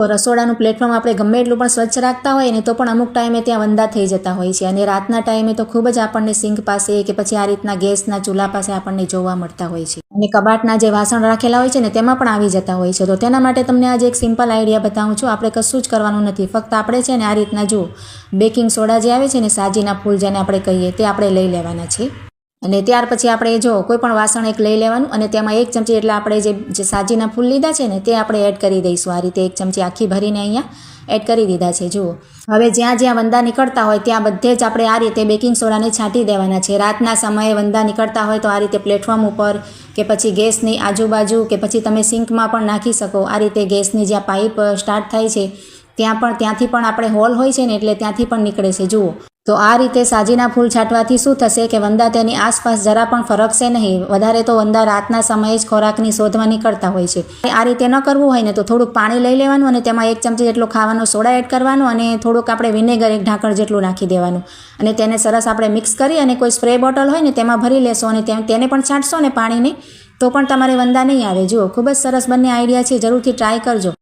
તો રસોડાનું પ્લેટફોર્મ આપણે ગમે એટલું પણ સ્વચ્છ રાખતા હોય ને તો પણ અમુક ટાઈમે ત્યાં વંદા થઈ જતા હોય છે, અને રાતના ટાઈમે તો ખૂબ જ આપણને સિંક પાસે કે પછી આ રીતના ગેસના ચૂલા પાસે આપણને જોવા મળતા હોય છે, અને કબાટના જે વાસણ રાખેલા હોય છે ને તેમાં પણ આવી જતા હોય છે. તો તેના માટે તમને આજે એક સિમ્પલ આઈડિયા બતાવું છું. આપણે કશું જ કરવાનું નથી, ફક્ત આપણે છે ને આ રીતના જુઓ બેકિંગ સોડા જે આવે છે ને, સાજીના ફૂલ જેને આપણે કહીએ, તે આપણે લઈ લેવાના છે. અને ત્યાર પછી આપણે જો કોઈ પણ વાસણ એક લઈ લેવાનું, અને તેમાં 1 ચમચી એટલે આપણે જે સાજીના ફૂલ લીધા છે ને તે આપણે એડ કરી દઈશું. આ રીતે 1 ચમચી આખી ભરીને અહીંયા એડ કરી દીધા છે. જુઓ, હવે જ્યાં જ્યાં વંદા નીકળતા હોય ત્યાં બધે જ આપણે આ રીતે બેકિંગ સોડાને છાંટી દેવાના છે. રાતના સમયે વંદા નીકળતા હોય તો આ રીતે પ્લેટફોર્મ ઉપર કે પછી ગેસની આજુબાજુ કે પછી તમે સિંકમાં પણ નાખી શકો. આ રીતે ગેસની જ્યાં પાઇપ સ્ટાર્ટ થાય છે ત્યાંથી પણ આપણે હોલ હોય છે ને એટલે ત્યાંથી પણ નીકળે છે. જુઓ, તો આ રીતે સાજીના ફૂલ છાંટવાથી શું થશે કે વંદા તેની આસપાસ જરા પણ ફરકશે નહીં. વધારે તો વંદા રાતના સમયે જ ખોરાકની શોધમાં નીકળતા હોય છે. આ રીતે ન કરવું હોય ને તો થોડુંક પાણી લઈ લેવાનું, અને તેમાં 1 ચમચી જેટલો ખાવાનો સોડા એડ કરવાનો, અને થોડુંક આપણે વિનેગર 1 ઢાંકણ જેટલું નાખી દેવાનું, અને તેને સરસ આપણે મિક્સ કરી અને કોઈ સ્પ્રે બોટલ હોય ને તેમાં ભરી લેશો, અને તેને પણ છાંટશો ને પાણીને તો પણ તમારે વંદા નહીં આવે. જુઓ, ખૂબ જ સરસ બંને આઈડિયા છે, જરૂરથી ટ્રાય કરજો.